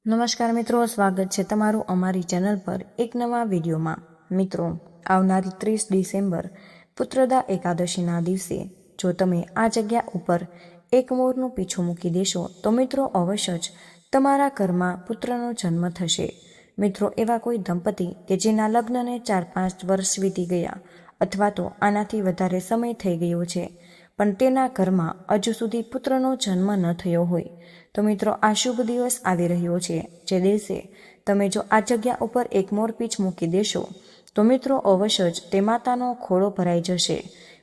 નમસ્કાર મિત્રો, સ્વાગત છે તમારું અમારી ચેનલ પર એક નવા વિડીયોમાં। મિત્રો, આવનારી 30 ડિસેમ્બર પુત્રદા એકાદશીના દિવસે જો તમે આ જગ્યા ઉપર એક મોરનું પીછું મૂકી દેશો તો મિત્રો અવશ્ય જ તમારા ઘરમાં પુત્રનો જન્મ થશે। મિત્રો, એવા કોઈ દંપતી કે જેના લગ્નને 4-5 વર્ષ વીતી ગયા અથવા તો આનાથી વધારે સમય થઈ ગયો છે પણ તેના ઘરમાં હજુ સુધી પુત્રનો જન્મ ન થયો હોય તો મિત્રો આ શુભ દિવસ આવી રહ્યો છે, જે દિવસે તમે જો આ જગ્યા ઉપર એક મોરપીંછ મૂકી દેશો તો મિત્રો અવશ્ય જ તે માતાનો ખોળો ભરાઈ જશે,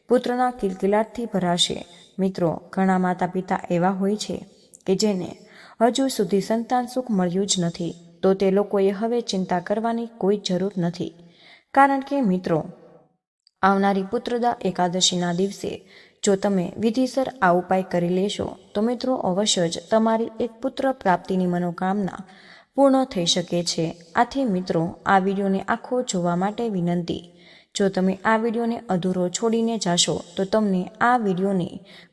પુત્રના કિલકિલાટથી ભરાશે। મિત્રો, ઘણા માતા પિતા એવા હોય છે કે જેને હજુ સુધી સંતાન સુખ મળ્યું જ નથી, તો તે લોકોએ હવે ચિંતા કરવાની કોઈ જરૂર નથી, કારણ કે મિત્રો આવનારી પુત્રદા એકાદશીના દિવસે જો તમે વિધિસર આ ઉપાય કરી લેશો તો મિત્રો અવશ્ય જ તમારી એક પુત્ર પ્રાપ્તિની મનોકામના પૂર્ણ થઈ શકે છે। આથી મિત્રો આ વિડીયોને આખો જોવા માટે વિનંતી। જો તમે આ વિડીયોને અધૂરો છોડીને જાશો તો તમને આ વિડીયોને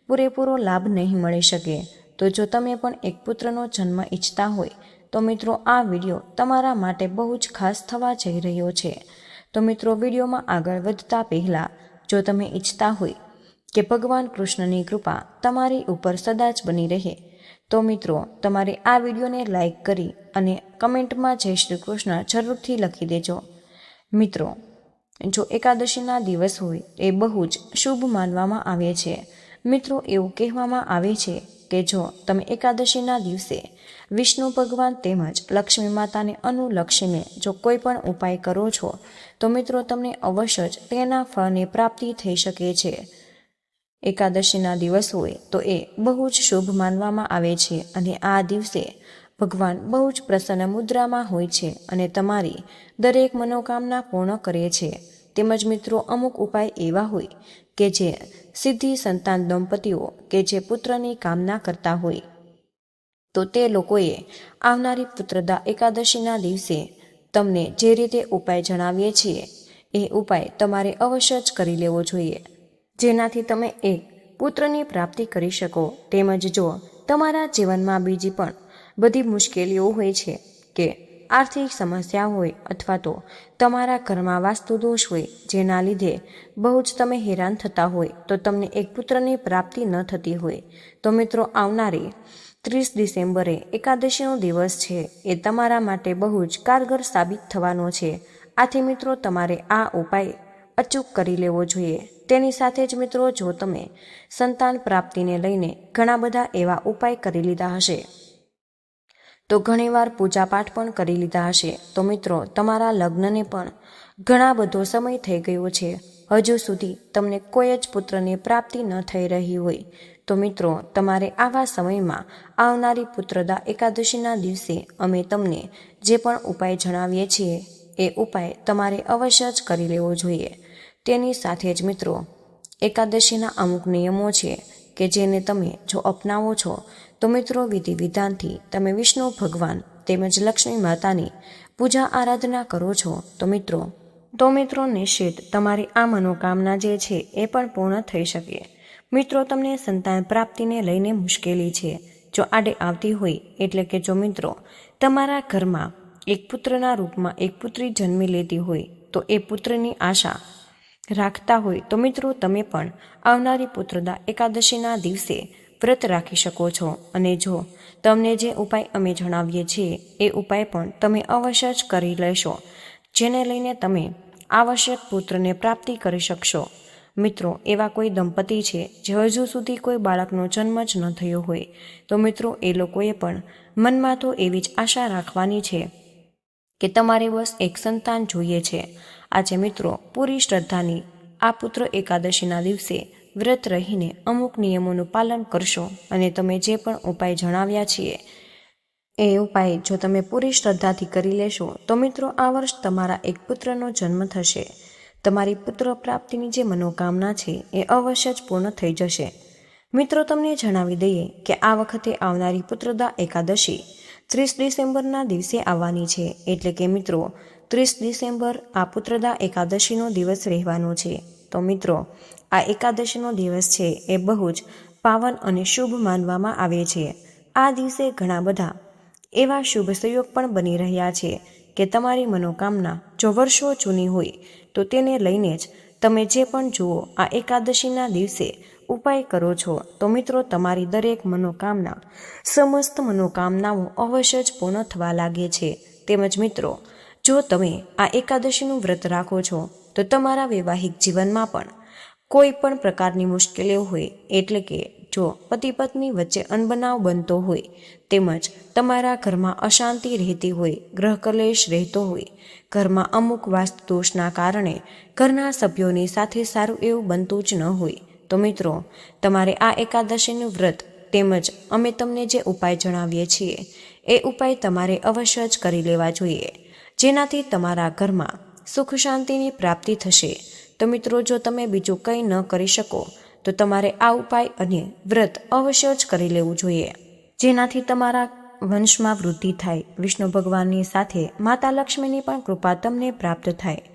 પૂરેપૂરો લાભ નહીં મળી શકે। તો જો તમે પણ એક પુત્રનો જન્મ ઈચ્છતા હોય તો મિત્રો આ વિડીયો તમારા માટે બહુ જ ખાસ થવા જઈ રહ્યો છે। તો મિત્રો વિડીયોમાં આગળ વધતા પહેલા જો તમે ઈચ્છતા હોય કે ભગવાન કૃષ્ણની કૃપા તમારી ઉપર સદા જ બની રહે તો મિત્રો તમારે આ વિડીયોને લાઈક કરી અને કમેન્ટમાં જય શ્રી કૃષ્ણ જરૂરથી લખી દેજો। મિત્રો, જો એકાદશીના દિવસ હોય એ બહુ જ શુભ માનવામાં આવે છે। મિત્રો, એવું કહેવામાં આવે છે કે જો તમે એકાદશીના દિવસે વિષ્ણુ ભગવાન તેમજ લક્ષ્મી માતાને અનુલક્ષીને જો કોઈ પણ ઉપાય કરો છો તો મિત્રો તમને અવશ્ય જ તેના ફળની પ્રાપ્તિ થઈ શકે છે। એકાદશીના દિવસ હોય તો એ બહુ જ શુભ માનવામાં આવે છે અને આ દિવસે ભગવાન બહુ જ પ્રસન્ન મુદ્રામાં હોય છે અને તમારી દરેક મનોકામના પૂર્ણ કરે છે। તેમજ મિત્રો અમુક ઉપાય એવા હોય કે જે સિદ્ધિ સંતાન દંપતીઓ કે જે પુત્રની કામના કરતા હોય તો તે લોકોએ આવનારી પુત્રદા એકાદશીના દિવસે તમને જે રીતે ઉપાય જણાવીએ છીએ એ ઉપાય તમારે અવશ્ય જ કરી લેવો જોઈએ, જેનાથી તમે એક પુત્રની પ્રાપ્તિ કરી શકો। તેમજ જો તમારા જીવનમાં બીજી પણ બધી મુશ્કેલીઓ હોય છે કે આર્થિક સમસ્યા હોય અથવા તો તમારા ઘરમાં વાસ્તુ દોષ હોય જેના લીધે બહુ જ તમે હેરાન થતા હોય તો તમને એક પુત્રની પ્રાપ્તિ ન થતી હોય તો મિત્રો આવનારી 30 ડિસેમ્બરે એકાદશીનો દિવસ છે એ તમારા માટે બહુ જ કારગર સાબિત થવાનો છે। આથી મિત્રો તમારે આ ઉપાય અચૂક કરી લેવો જોઈએ। તેની સાથે જ મિત્રો જો તમે સંતાન પ્રાપ્તિને લઈને ઘણા બધા એવા ઉપાય કરી લીધા હશે તો ઘણીવાર પૂજાપાઠ પણ કરી લીધા હશે તો મિત્રો તમારા લગ્નને પણ ઘણા બધો સમય થઈ ગયો છે, હજુ સુધી તમને કોઈ જ પુત્રની પ્રાપ્તિ ન થઈ રહી હોય તો મિત્રો તમારે આવા સમયમાં આવનારી પુત્રદા એકાદશીના દિવસે અમે તમને જે પણ ઉપાય જણાવીએ છીએ એ ઉપાય તમારે અવશ્ય જ કરી લેવો જોઈએ। તેની સાથે જ મિત્રો એકાદશીના અમુક નિયમો છે કે જેને તમે જો અપનાવો છો તો મિત્રો વિધિ વિધાનથી તમે વિષ્ણુ ભગવાન તેમજ લક્ષ્મી માતાની પૂજા આરાધના કરો છો તો મિત્રો નિશ્ચિત તમારી આ મનોકામના જે છે એ પણ પૂર્ણ થઈ શકે। મિત્રો, તમને સંતાન પ્રાપ્તિને લઈને મુશ્કેલી છે જો આડે આવતી હોય એટલે કે જો મિત્રો તમારા ઘરમાં એક પુત્રના રૂપમાં એક પુત્રી જન્મી લેતી હોય તો એ પુત્રની આશા રાખતા હોય તો મિત્રો તમે પણ આવનારી પુત્રદા એકાદશીના દિવસે વ્રત રાખી શકો છો અને જો તમને જે ઉપાય અમે જણાવીએ છીએ એ ઉપાય પણ તમે અવશ્ય જ કરી લેશો, જેને લઈને તમે આવશ્યક પુત્રને પ્રાપ્તિ કરી શકશો। મિત્રો, એવા કોઈ દંપતી છે જે હજુ સુધી કોઈ બાળકનો જન્મ જ ન થયો હોય તો મિત્રો એ લોકોએ પણ મનમાં તો એવી જ આશા રાખવાની છે કે તમારે બસ એક સંતાન જોઈએ છે। આજે મિત્રો પૂરી શ્રદ્ધાની આ પુત્ર એકાદશીના દિવસે વ્રત રહીને અમુક નિયમોનું પાલન કરશો અને તમે જે પણ ઉપાય જણાવ્યા છીએ એ ઉપાય જો તમે પૂરી શ્રદ્ધાથી કરી લેશો તો મિત્રો આ વર્ષ તમારા એક પુત્રનો જન્મ થશે। તમારી પુત્ર પ્રાપ્તિની જે મનોકામના છે એ અવશ્ય જ પૂર્ણ થઈ જશે। મિત્રો, તમને જણાવી દઈએ કે આ વખતે આવનારી પુત્રદા એકાદશી 30 ડિસેમ્બરના દિવસે આવવાની છે, એટલે કે મિત્રો 30 ડિસેમ્બર આ પુત્રદા એકાદશીનો દિવસ રહેવાનો છે। તો મિત્રો આ એકાદશીનો દિવસ છે એ બહુ જ પાવન અને શુભ માનવામાં આવે છે। આ દિવસે ઘણા બધા એવા શુભ સંયોગ પણ બની રહ્યા છે કે તમારી મનોકામના જો વર્ષો જૂની હોય તો તેને લઈને જ તમે જે પણ જુઓ આ એકાદશીના દિવસે ઉપાય કરો છો તો મિત્રો તમારી દરેક મનોકામના સમસ્ત મનોકામનાઓ અવશ્ય જ પૂર્ણ થવા લાગે છે। તેમજ મિત્રો જો તમે આ એકાદશીનું વ્રત રાખો છો તો તમારા વૈવાહિક જીવનમાં પણ કોઈ પણ પ્રકારની મુશ્કેલીઓ હોય એટલે કે જો પતિ પત્ની વચ્ચે અનબનાવ બનતો હોય તેમજ તમારા ઘરમાં અશાંતિ રહેતી હોય, ગ્રહ કલેશ રહેતો હોય, ઘરમાં અમુક વાસ્તુ દોષના કારણે ઘરના સભ્યોની સાથે સારું એવું બનતું જ ન હોય તો મિત્રો તમારે આ એકાદશીનું વ્રત તેમજ અમે તમને જે ઉપાય જણાવીએ છીએ એ ઉપાય તમારે અવશ્ય જ કરી લેવા જોઈએ, જેનાથી તમારા ઘરમાં સુખ શાંતિની પ્રાપ્તિ થશે। તો મિત્રો જો તમે બીજું કંઈ ન કરી શકો તો તમારે આ ઉપાય અને વ્રત અવશ્ય જ કરી લેવું જોઈએ, જેનાથી તમારા વંશમાં વૃદ્ધિ થાય, વિષ્ણુ ભગવાનની સાથે માતા લક્ષ્મીની પણ કૃપા તમને પ્રાપ્ત થાય।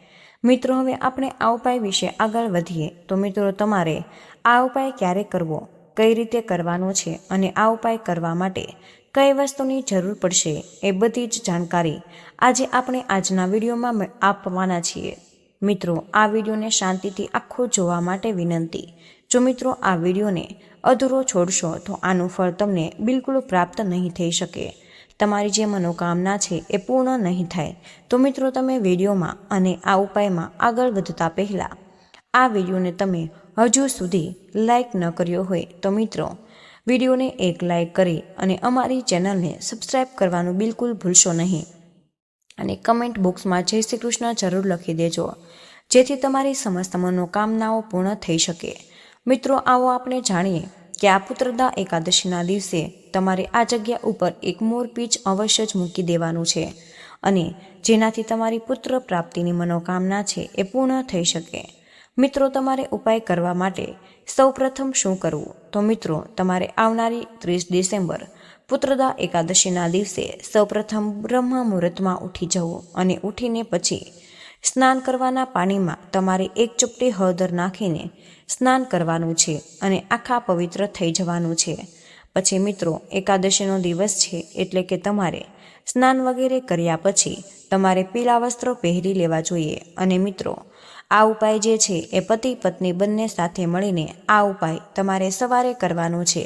મિત્રો હવે આપણે આ ઉપાય વિશે આગળ વધીએ તો મિત્રો તમારે આ ઉપાય ક્યારે કરવો, કઈ રીતે કરવાનો છે અને આ ઉપાય કરવા માટે કઈ વસ્તુની જરૂર પડશે એ બધી જ જાણકારી આજે આપણે આજના વિડીયોમાં આપવાના છીએ। મિત્રો આ વિડીયોને શાંતિથી આખો જોવા માટે વિનંતી। જો મિત્રો આ વિડીયોને અધૂરો છોડશો તો આનું ફળ તમને બિલકુલ પ્રાપ્ત નહીં થઈ શકે, તમારી જે મનોકામના છે એ પૂર્ણ નહીં થાય। તો મિત્રો તમે વિડીયોમાં અને આ ઉપાયમાં આગળ વધતા પહેલાં આ વિડીયોને તમે હજુ સુધી લાઈક ન કર્યો હોય તો મિત્રો વિડીયોને એક લાઈક કરી અને અમારી ચેનલને સબસ્ક્રાઈબ કરવાનું બિલકુલ ભૂલશો નહીં અને કમેન્ટ બોક્સમાં જય શ્રી કૃષ્ણ જરૂર લખી દેજો, જેથી તમારી સમસ્ત મનોકામનાઓ પૂર્ણ થઈ શકે। મિત્રો આવો આપણે જાણીએ કે આ પુત્રદા એકાદશીના દિવસે તમારે આ જગ્યા ઉપર એક મોરપીંછ અવશ્ય જ મૂકી દેવાનું છે અને જેનાથી તમારી પુત્ર પ્રાપ્તિની મનોકામના છે એ પૂર્ણ થઈ શકે। મિત્રો તમારે ઉપાય કરવા માટે સૌપ્રથમ શું કરવું તો મિત્રો તમારે આવનારી 30 ડિસેમ્બર પુત્રદા એકાદશીના દિવસે સૌપ્રથમ બ્રહ્મ મુહૂર્તમાં ઉઠી જવું અને ઉઠીને પછી સ્નાન કરવાના પાણીમાં તમારે એક ચપટી હળદર નાખીને સ્નાન કરવાનું છે અને આખા પવિત્ર થઈ જવાનું છે। પછી મિત્રો એકાદશીનો દિવસ છે એટલે કે તમારે સ્નાન વગેરે કર્યા પછી તમારે પીળા વસ્ત્રો પહેરી લેવા જોઈએ અને મિત્રો આ ઉપાય જે છે એ પતિ પત્ની બંને સાથે મળીને આ ઉપાય તમારે સવારે કરવાનો છે।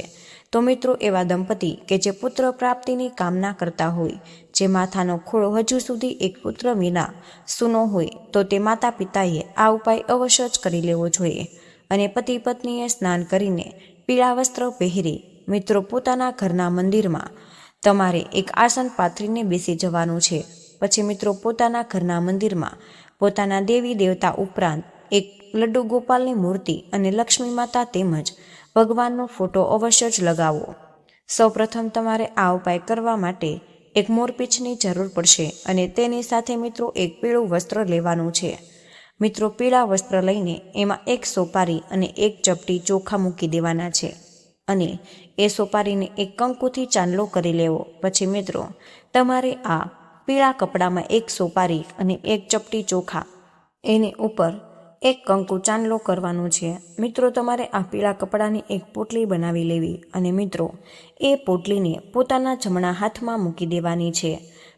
તો મિત્રો એવા દંપતી કે જે પુત્ર પ્રાપ્તિની કામના કરતા હોય, જે માથાનો ખોળો હજુ સુધી એક પુત્ર વિના સૂનો હોય તો તે માતા પિતાએ આ ઉપાય અવશ્ય જ કરી લેવો જોઈએ અને પતિ પત્નીએ સ્નાન કરીને પીળા વસ્ત્ર પહેરી મિત્રો પોતાના ઘરના મંદિરમાં તમારે એક આસન પાથરીને બેસી જવાનું છે। પછી મિત્રો પોતાના ઘરના મંદિરમાં પોતાના દેવી દેવતા ઉપરાંત એક લડ્ડુ ગોપાલની મૂર્તિ અને લક્ષ્મી માતા તેમજ ભગવાનનો ફોટો અવશ્ય જ લગાવો। સૌપ્રથમ તમારે આ ઉપાય કરવા માટે એક મોરપીંછની જરૂર પડશે અને તેની સાથે મિત્રો એક પીળું વસ્ત્ર લેવાનું છે। મિત્રો પીળા વસ્ત્ર લઈને એમાં એક સોપારી અને એક ચપટી ચોખા મૂકી દેવાના છે અને એ સોપારીને એક કંકુથી ચાંદલો કરી લેવો। પછી મિત્રો તમારે આ પીળા કપડામાં એક સોપારી અને એક ચપટી ચોખા એની ઉપર એક કંકુ ચાંદલો કરવાનો છે। મિત્રો તમારે આ પીળા કપડાની એક પોટલી બનાવી લેવી અને મિત્રો એ પોટલીને પોતાના જમણા હાથમાં મૂકી દેવાની છે।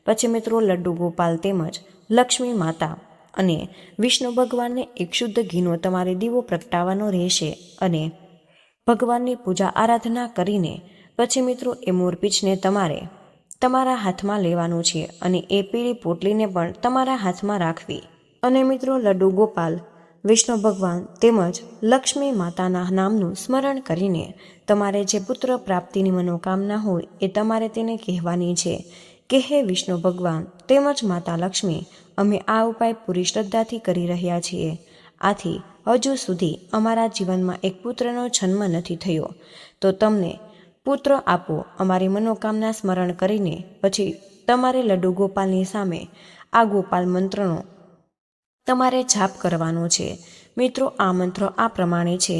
પછી મિત્રો લડ્ડુ ગોપાલ તેમજ લક્ષ્મી માતા અને વિષ્ણુ ભગવાનને એક શુદ્ધ ઘીનો તમારે દીવો પ્રગટાવવાનો રહેશે અને ભગવાનની પૂજા આરાધના કરીને પછી મિત્રો એ મોરપીંછને તમારે તમારા હાથમાં લેવાનું છે અને એ પીળી પોટલીને પણ તમારા હાથમાં રાખવી અને મિત્રો લડ્ડુ ગોપાલ, વિષ્ણુ ભગવાન તેમજ લક્ષ્મી માતાના નામનું સ્મરણ કરીને તમારે જે પુત્ર પ્રાપ્તિની મનોકામના હોય એ તમારે તેને કહેવાની છે કે હે વિષ્ણુ ભગવાન તેમજ માતા લક્ષ્મી, અમે આ ઉપાય પૂરી શ્રદ્ધાથી કરી રહ્યા છીએ। આથી હજુ સુધી અમારા જીવનમાં એક પુત્રનો જન્મ નથી થયો, તો તમને પુત્ર આપો અમારી મનોકામના સ્મરણ કરીને પછી તમારે લડ્ડુ ગોપાલની સામે આ ગોપાલ મંત્રનો તમારે જાપ કરવાનો છે। મિત્રો આ મંત્ર આ પ્રમાણે છે,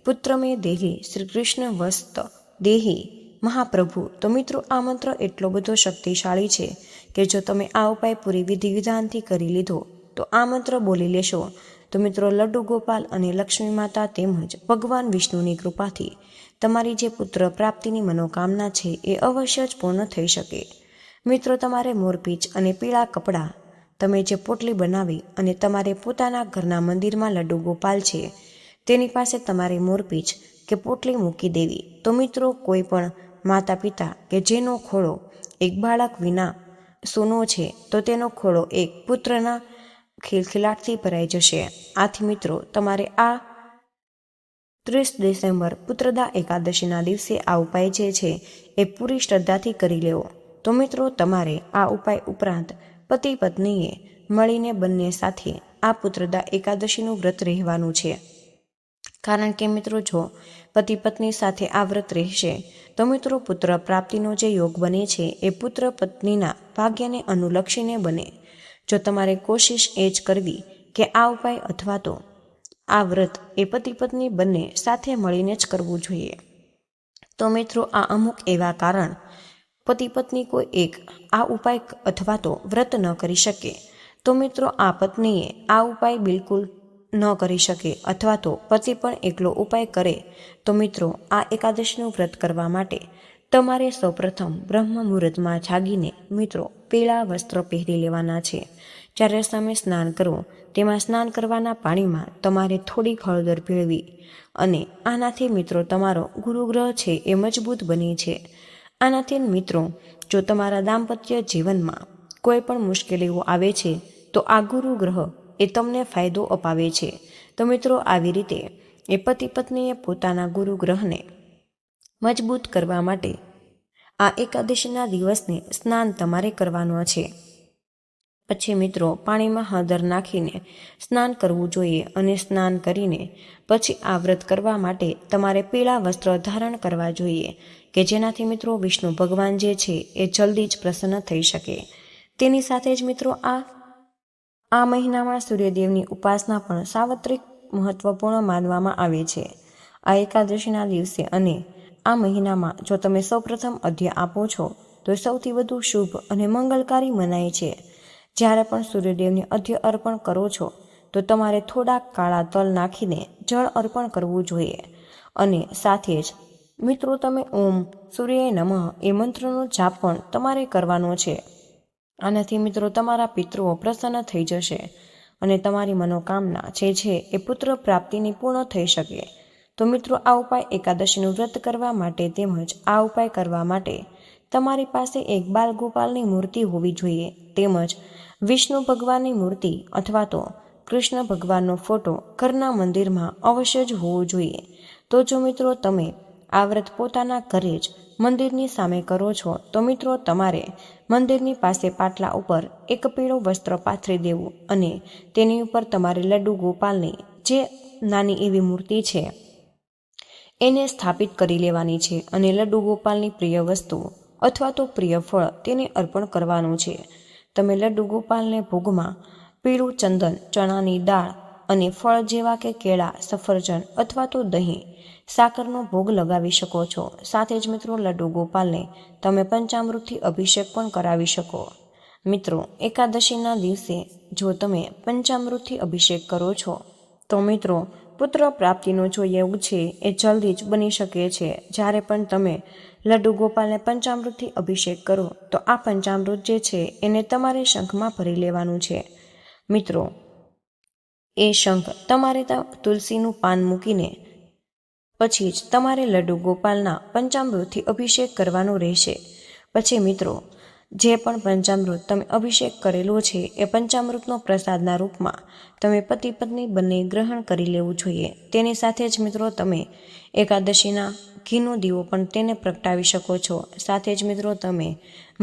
પુત્ર મેં દેહી શ્રી કૃષ્ણ વસ્ત દેહી મહાપ્રભુ। તો મિત્રો આ મંત્ર એટલો બધો શક્તિશાળી છે કે જો તમે આ ઉપાય પૂરી વિધિ વિધાનથી કરી લીધો તો આ મંત્ર બોલી લેશો તો મિત્રો લડ્ડુ ગોપાલ અને લક્ષ્મી માતા તેમજ ભગવાન વિષ્ણુની કૃપાથી તમારી જે પુત્ર પ્રાપ્તિની મનોકામના છે એ અવશ્ય જ પૂર્ણ થઈ શકે। મિત્રો, તમારે મોરપીંછ અને પીળા કપડાં, તમે જે પોટલી બનાવી અને તમારે પોતાના ઘરના મંદિરમાં લડ્ડુ ગોપાલ છે તેની પાસે તમારે મોરપીંછ કે પોટલી મૂકી દેવી. તો મિત્રો, કોઈ પણ માતા પિતા કે જેનો ખોળો એક બાળક વિના સૂનો છે તો તેનો ખોળો એક પુત્રના ખિલખિલાટથી ભરાઈ જશે. આથી મિત્રો, તમારે આ 30 ડિસેમ્બર પુત્રદા એકાદશીના દિવસે આ ઉપાય જે છે એ પૂરી શ્રદ્ધાથી કરી લેવો. તો મિત્રો, તમારે આ ઉપાય ઉપરાંત પતિ પત્નીએ મળીને બંને સાથે આ પુત્રદા એકાદશીનું વ્રત રહેવાનું છે. કારણ કે મિત્રો, જો પતિ પત્ની સાથે આ વ્રત રહેશે તો મિત્રો, પુત્ર પ્રાપ્તિનો જે યોગ બને છે એ પુત્ર પત્નીના ભાગ્યને અનુલક્ષીને બને. જો તમારે કોશિશ એ જ કરવી કે આ ઉપાય અથવા તો આ વ્રત એ પતિ પત્ની બંને સાથે મળીને જ કરવું જોઈએ. તો મિત્રો, આ અમુક એવા કારણ પતિ પત્ની કોઈ એક આ ઉપાય અથવા તો વ્રત ન કરી શકે તો મિત્રો, આ પત્નીએ આ ઉપાય બિલકુલ ન કરી શકે અથવા તો પતિ પણ એકલો ઉપાય કરે તો મિત્રો, આ એકાદશીનું વ્રત કરવા માટે તમારે સૌપ્રથમ બ્રહ્મ મુહૂર્તમાં જાગીને મિત્રો પીળા વસ્ત્ર પહેરી લેવાના છે. જ્યારે તમે સ્નાન કરો તેમાં સ્નાન કરવાના પાણીમાં તમારે થોડી હળદર ભેળવી અને આનાથી મિત્રો તમારો ગુરુગ્રહ છે એ મજબૂત બને છે. આનાથી મિત્રો, જો તમારા દાંપત્ય જીવનમાં કોઈ પણ મુશ્કેલીઓ આવે છે તો આ ગુરુગ્રહ એ તમને ફાયદો અપાવે છે. તો મિત્રો, આવી રીતે એ પતિ પત્નીએ પોતાના ગુરુગ્રહને મજબૂત કરવા માટે આ એકાદશીના દિવસને સ્નાન તમારે કરવાનો છે. પછી મિત્રો, પાણીમાં હળદર નાખીને સ્નાન કરવું જોઈએ અને સ્નાન કરીને પછી આ વ્રત કરવા માટે તમારે પીળા વસ્ત્ર ધારણ કરવા જોઈએ કે જેનાથી મિત્રો વિષ્ણુ ભગવાન જે છે એ જલ્દી જ પ્રસન્ન થઈ શકે. તેની સાથે જ મિત્રો, આ મહિનામાં સૂર્યદેવની ઉપાસના પણ સાર્વત્રિક મહત્વપૂર્ણ માનવામાં આવે છે આ એકાદશીના દિવસે. અને આ મહિનામાં જો તમે સૌપ્રથમ અધ્ય આપો છો તો સૌથી વધુ શુભ અને મંગલકારી મનાય છે. જ્યારે પણ સૂર્યદેવને અધ્ય અર્પણ કરો છો તો તમારે થોડા કાળા તલ નાખીને જળ અર્પણ કરવું જોઈએ. અને સાથે જ મિત્રો, તમે ઓમ સૂર્યાય નમઃ એ મંત્રનો જાપ પણ તમારે કરવાનો છે. આનાથી મિત્રો તમારા પિતૃઓ પ્રસન્ન થઈ જશે અને તમારી મનોકામના જે છે એ પુત્ર પ્રાપ્તિની પૂર્ણ થઈ શકે. તો મિત્રો, આ ઉપાય એકાદશીનું વ્રત કરવા માટે તેમજ આ ઉપાય કરવા માટે તમારી પાસે એક બાલ ગોપાલની મૂર્તિ હોવી જોઈએ તેમજ વિષ્ણુ ભગવાનની મૂર્તિ અથવા તો કૃષ્ણ ભગવાનનો ફોટો ઘરના મંદિરમાં અવશ્ય જ હોવો જોઈએ. તો જો મિત્રો તમે આ વ્રત પોતાના ઘરે જ મંદિરની સામે કરો છો તો મિત્રો તમારે મંદિરની પાસે પાટલા ઉપર એક પીળું વસ્ત્ર પાથરી દેવું અને તેની ઉપર તમારે લડ્ડુ ગોપાલની જે નાની એવી મૂર્તિ છે એને સ્થાપિત કરી લેવાની છે અને લડ્ડુ ગોપાલની પ્રિય વસ્તુ અથવા તો પ્રિય ફળ તેને અર્પણ કરવાનું છે. તમે લડ્ડુ ગોપાલને ભોગમાં પીળું ચંદન, ચણાની દાળ અને ફળ જેવા કે કેળા, સફરજન અથવા તો દહીં, સાકરનો ભોગ લગાવી શકો છો. સાથે જ મિત્રો, લડ્ડુ ગોપાલને તમે પંચામૃતથી અભિષેક પણ કરાવી શકો. મિત્રો, એકાદશીના દિવસે જો તમે પંચામૃતથી અભિષેક કરો છો તો મિત્રો પુત્ર પ્રાપ્તિનો જો યોગ છે એ જલ્દી જ બની શકે છે. જ્યારે પણ તમે લડ્ડુ ગોપાલને પંચામૃતથી અભિષેક કરો તો આ પંચામૃત જે છે એને તમારે શંખમાં ભરી લેવાનું છે. મિત્રો, એ શંખ તમારે તુલસીનું પાન મૂકીને પછી જ તમારે લડ્ડુ ગોપાલના પંચામૃતથી અભિષેક કરવાનો રહેશે. પછી મિત્રો, જે પણ પંચામૃત તમે અભિષેક કરેલો છે એ પંચામૃતનો પ્રસાદના રૂપમાં તમે પતિ પત્ની બંને ગ્રહણ કરી લેવું જોઈએ. તેની સાથે જ મિત્રો તમે એકાદશીના ઘીનો દીવો પણ તેને પ્રગટાવી શકો છો. સાથે જ મિત્રો તમે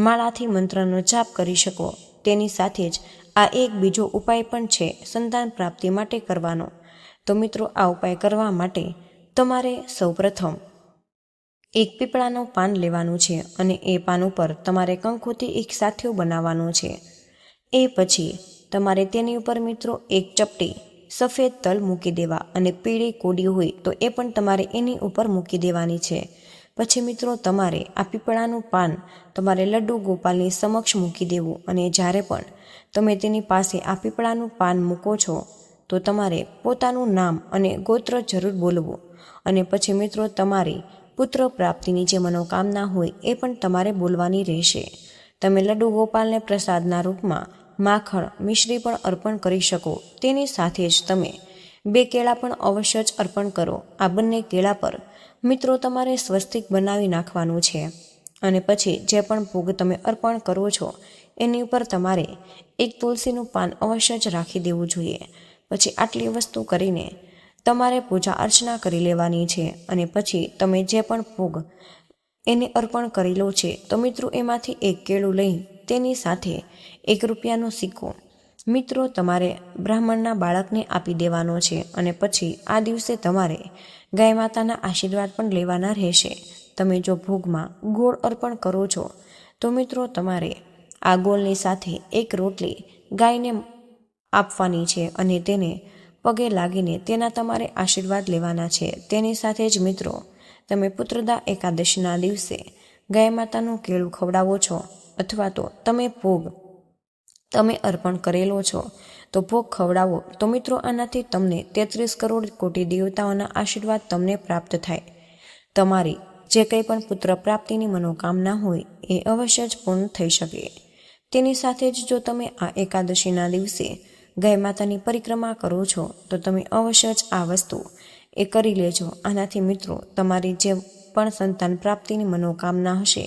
માળાથી મંત્રનો જાપ કરી શકો. તેની સાથે જ આ એક બીજો ઉપાય પણ છે સંતાન પ્રાપ્તિ માટે કરવાનો. તો મિત્રો, આ ઉપાય કરવા માટે તમારે સૌપ્રથમ એક પીપળાનું પાન લેવાનું છે અને એ પાન ઉપર તમારે કંકુથી એક સાથિયો બનાવવાનો છે. એ પછી તમારે તેની ઉપર મિત્રો એક ચપટી સફેદ તલ મૂકી દેવા અને પીળી કોડી હોય તો એ પણ તમારે એની ઉપર મૂકી દેવાની છે. પછી મિત્રો તમારે આ પીપળાનું પાન તમારે લડ્ડુ ગોપાલની સમક્ષ મૂકી દેવું અને જ્યારે પણ તમે તેની પાસે આ પીપળાનું પાન મૂકો છો તો તમારે પોતાનું નામ અને ગોત્ર જરૂર બોલવું અને પછી મિત્રો તમારી પુત્ર પ્રાપ્તિની જે મનોકામના હોય એ પણ તમારે બોલવાની રહેશે. તમે લડ્ડુ ગોપાલને પ્રસાદના રૂપમાં માખણ મિશ્રી પણ અર્પણ કરી શકો. તેની સાથે જ તમે 2 કેળા પણ અવશ્ય જ અર્પણ કરો. આ બંને કેળા પર મિત્રો તમારે સ્વસ્તિક બનાવી નાખવાનું છે અને પછી જે પણ ભોગ તમે અર્પણ કરો છો એની ઉપર તમારે એક તુલસીનું પાન અવશ્ય જ રાખી દેવું જોઈએ. પછી આટલી વસ્તુ કરીને તમારે પૂજા અર્ચના કરી લેવાની છે અને પછી તમે જે પણ ભોગ એને અર્પણ કરેલો છે તો મિત્રો એમાંથી એક કેળું લઈ તેની સાથે ₹1નો સિક્કો મિત્રો તમારે બ્રાહ્મણના બાળકને આપી દેવાનો છે અને પછી આ દિવસે તમારે ગાય માતાના આશીર્વાદ પણ લેવાના રહેશે. તમે જો ભોગમાં ગોળ અર્પણ કરો છો તો મિત્રો તમારે આ ગોળની સાથે એક રોટલી ગાયને આપવાની છે અને તેને પગે લાગીને તેના તમારે આશીર્વાદ લેવાના છે. તેની સાથે જ મિત્રો તમે પુત્રદા એકાદશીના દિવસે ગાય માતાનું કેળું ખવડાવો છો અથવા તો તમે અર્પણ કરેલો છો તો ભોગ ખવડાવો તો મિત્રો આનાથી તમને 33 કરોડ કોટી દેવતાઓના આશીર્વાદ તમને પ્રાપ્ત થાય. તમારી જે કંઈ પણ પુત્ર પ્રાપ્તિની મનોકામના હોય એ અવશ્ય જ પૂર્ણ થઈ શકે. તેની સાથે જ જો તમે આ એકાદશીના દિવસે ગાય માતાની પરિક્રમા કરો છો તો તમે અવશ્ય જ આ વસ્તુ એ કરી લેજો. આનાથી મિત્રો તમારી જે પણ સંતાન પ્રાપ્તિની મનોકામના હશે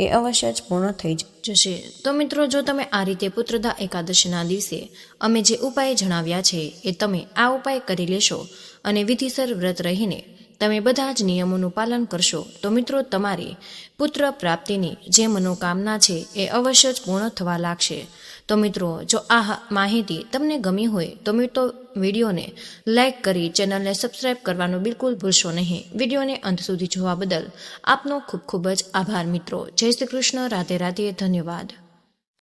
એ અવશ્ય જ પૂર્ણ થઈ જશે. તો મિત્રો જો તમે આ રીતે પુત્રદા એકાદશીના દિવસે અમે જે ઉપાય જણાવ્યા છે એ તમે આ ઉપાય કરી લેશો અને વિધિસર વ્રત રહીને તમે બધા જ નિયમોનું પાલન કરશો તો મિત્રો તમારી પુત્ર પ્રાપ્તિની જે મનોકામના છે એ અવશ્ય જ પૂર્ણ થવા લાગશે. તો મિત્રો જો આ માહિતી તમને ગમી હોય તો મિત્રો વિડીયોને લાઇક કરી ચેનલને સબસ્ક્રાઇબ કરવાનું બિલકુલ ભૂલશો નહીં. વિડીયોને અંત સુધી જોવા બદલ આપનો ખૂબ ખૂબ જ આભાર મિત્રો. જય શ્રી કૃષ્ણ. રાધે રાધે. ધન્યવાદ.